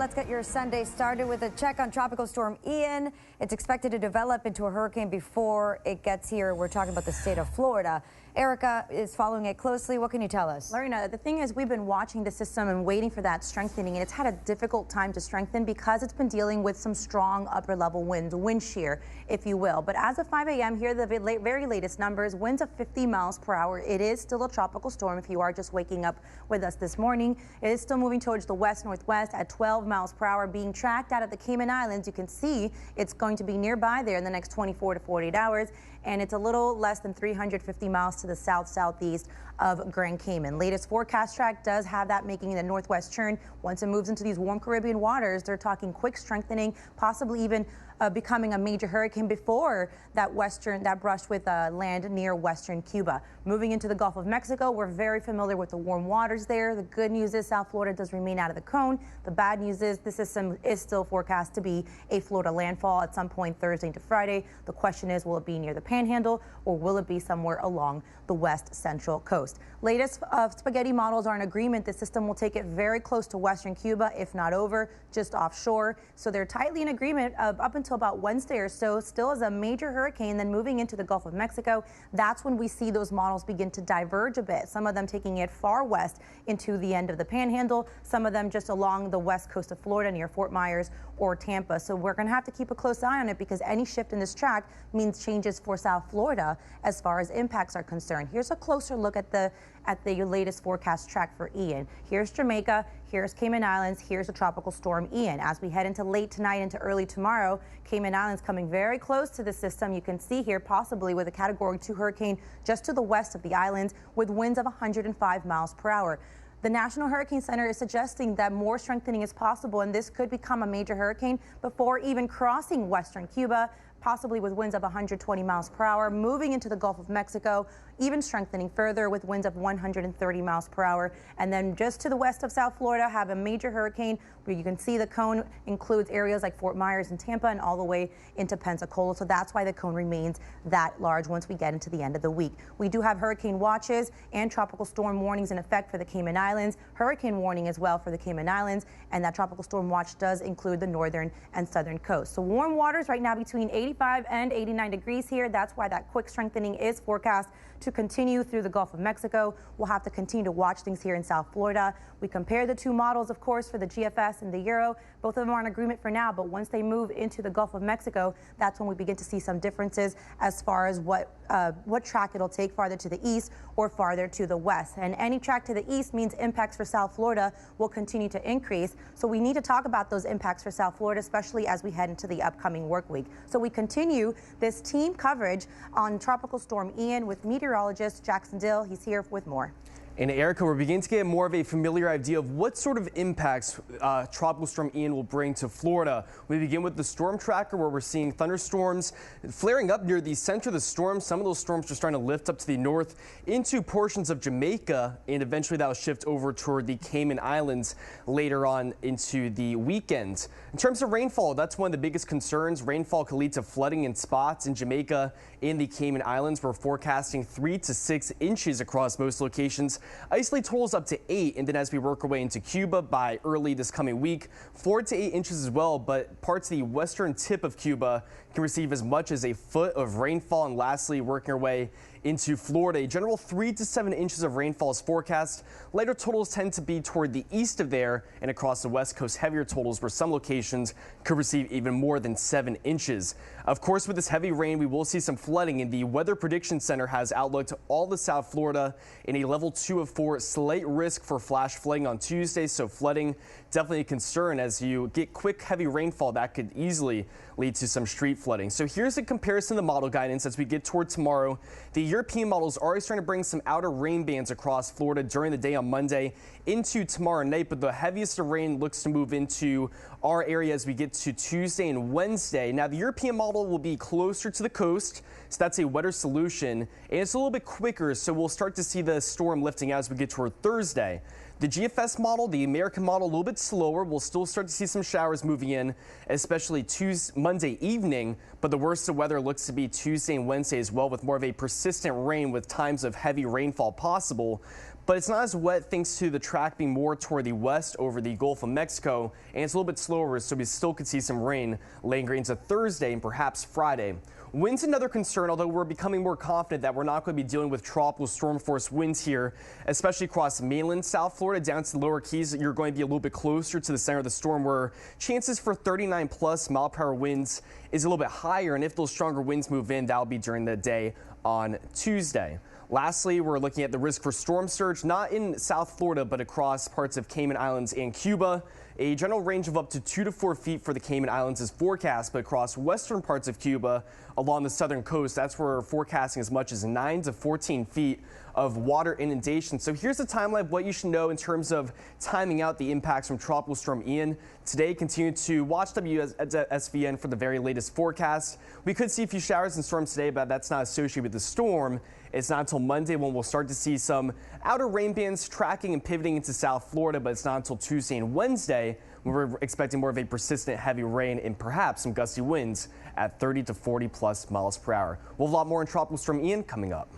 let's get your Sunday started with a check on Tropical Storm Ian. It's expected to develop into a hurricane before it gets here. We're talking about the state of Florida. Erica is following it closely. What can you tell us? Lorena, the thing is, we've been watching the system and waiting for that strengthening, and it's had a difficult time to strengthen because it's been dealing with some strong upper level winds, wind shear, if you will. But as of 5 a.m. here, the very latest numbers, winds of 50 miles per hour. It is still a tropical storm if you are just waking up with us this morning. It is still moving towards the west-northwest at 12 miles per hour, being tracked out of the Cayman Islands. You can see it's going to be nearby there in the next 24 to 48 hours, and it's a little less than 350 miles to the south-southeast of Grand Cayman. Latest forecast track does have that making the northwest turn. Once it moves into these warm Caribbean waters, they're talking quick strengthening, possibly even becoming a major hurricane before that brushed with land near western Cuba. Moving into the Gulf of Mexico, we're very familiar with the warm waters there. The good news is South Florida does remain out of the cone. The bad news is the system is still forecast to be a Florida landfall at some point Thursday to Friday. The question is, will it be near the Panhandle or will it be somewhere along the west central coast? Latest spaghetti models are in agreement. The system will take it very close to western Cuba, if not over, just offshore. So they're tightly in agreement up until about Wednesday or so, still as a major hurricane. Then moving into the Gulf of Mexico, that's when we see those models begin to diverge a bit. Some of them taking it far west into the end of the Panhandle, some of them just along the west coast of Florida near Fort Myers or Tampa. So we're going to have to keep a close eye on it because any shift in this track means changes for South Florida as far as impacts are concerned. Here's a closer look at the latest forecast track for Ian. Here's Jamaica, here's Cayman Islands, here's the tropical storm Ian. As we head into late tonight into early tomorrow, Cayman Islands coming very close to the system. You can see here possibly with a Category 2 hurricane just to the west of the islands with winds of 105 miles per hour. The National Hurricane Center is suggesting that more strengthening is possible, and this could become a major hurricane before even crossing western Cuba, possibly with winds of 120 miles per hour, moving into the Gulf of Mexico, even strengthening further with winds of 130 miles per hour. And then just to the west of South Florida, have a major hurricane where you can see the cone includes areas like Fort Myers and Tampa and all the way into Pensacola. So that's why the cone remains that large once we get into the end of the week. We do have hurricane watches and tropical storm warnings in effect for the Cayman Islands, hurricane warning as well for the Cayman Islands, and that tropical storm watch does include the northern and southern coast. So warm waters right now between 85 and 89 degrees here. That's why that quick strengthening is forecast to continue through the Gulf of Mexico. We'll have to continue to watch things here in South Florida. We compare the two models, of course, for the GFS and the Euro. Both of them are in agreement for now, but once they move into the Gulf of Mexico, that's when we begin to see some differences as far as what track it'll take, farther to the east or farther to the west. And any track to the east means impacts for South Florida will continue to increase. So we need to talk about those impacts for South Florida, especially as we head into the upcoming work week. So we continue this team coverage on Tropical Storm Ian with meteorologist Jackson Dill. He's here with more. And Erica, we're beginning to get more of a familiar idea of what sort of impacts Tropical Storm Ian will bring to Florida. We begin with the storm tracker, where we're seeing thunderstorms flaring up near the center of the storm. Some of those storms are starting to lift up to the north into portions of Jamaica, and eventually that will shift over toward the Cayman Islands later on into the weekend. In terms of rainfall, that's one of the biggest concerns. Rainfall could lead to flooding in spots in Jamaica and the Cayman Islands. We're forecasting 3 to 6 inches across most locations. Isolated totals up to 8, and then as we work our way into Cuba by early this coming week, 4 to 8 inches as well, but parts of the western tip of Cuba can receive as much as a foot of rainfall. And lastly, working our way into Florida, a general 3 to 7 inches of rainfall is forecast. Lighter totals tend to be toward the east of there, and across the west coast, heavier totals where some locations could receive even more than 7 inches. Of course, with this heavy rain, we will see some flooding, and the Weather Prediction Center has outlooked all of South Florida in a level 2 of 4, slight risk for flash flooding on Tuesday. So flooding definitely a concern as you get quick, heavy rainfall that could easily lead to some street flooding. So here's a comparison of the model guidance as we get toward tomorrow. The European models are already starting to bring some outer rain bands across Florida during the day on Monday into tomorrow night, but the heaviest of rain looks to move into our area as we get to Tuesday and Wednesday. Now, the European model will be closer to the coast, so that's a wetter solution, and it's a little bit quicker, so we'll start to see the storm lifting out as we get toward Thursday. The GFS model, the American model, a little bit slower. We'll still start to see some showers moving in, especially Monday evening, but the worst of weather looks to be Tuesday and Wednesday as well, with more of a persistent rain with times of heavy rainfall possible. but it's not as wet thanks to the track being more toward the west over the Gulf of Mexico, and it's a little bit slower, so we still could see some rain lingering into Thursday and perhaps Friday. Wind's another concern, although we're becoming more confident that we're not going to be dealing with tropical storm force winds here, especially across mainland South Florida down to the lower Keys. You're going to be a little bit closer to the center of the storm, where chances for 39+ mile-per-hour winds is a little bit higher, and if those stronger winds move in, that'll be during the day on Tuesday. Lastly, we're looking at the risk for storm surge, not in South Florida, but across parts of Cayman Islands and Cuba. A general range of up to 2 to 4 feet for the Cayman Islands is forecast, but across western parts of Cuba along the southern coast, that's where we're forecasting as much as 9 to 14 feet of water inundation. So here's the timeline of what you should know in terms of timing out the impacts from Tropical Storm Ian. Today, continue to watch WSVN for the very latest forecast. We could see a few showers and storms today, but that's not associated with the storm. It's not until Monday when we'll start to see some outer rain bands tracking and pivoting into South Florida, but it's not until Tuesday and Wednesday when we're expecting more of a persistent heavy rain and perhaps some gusty winds at 30 to 40+ miles per hour. We'll have a lot more on Tropical Storm Ian coming up.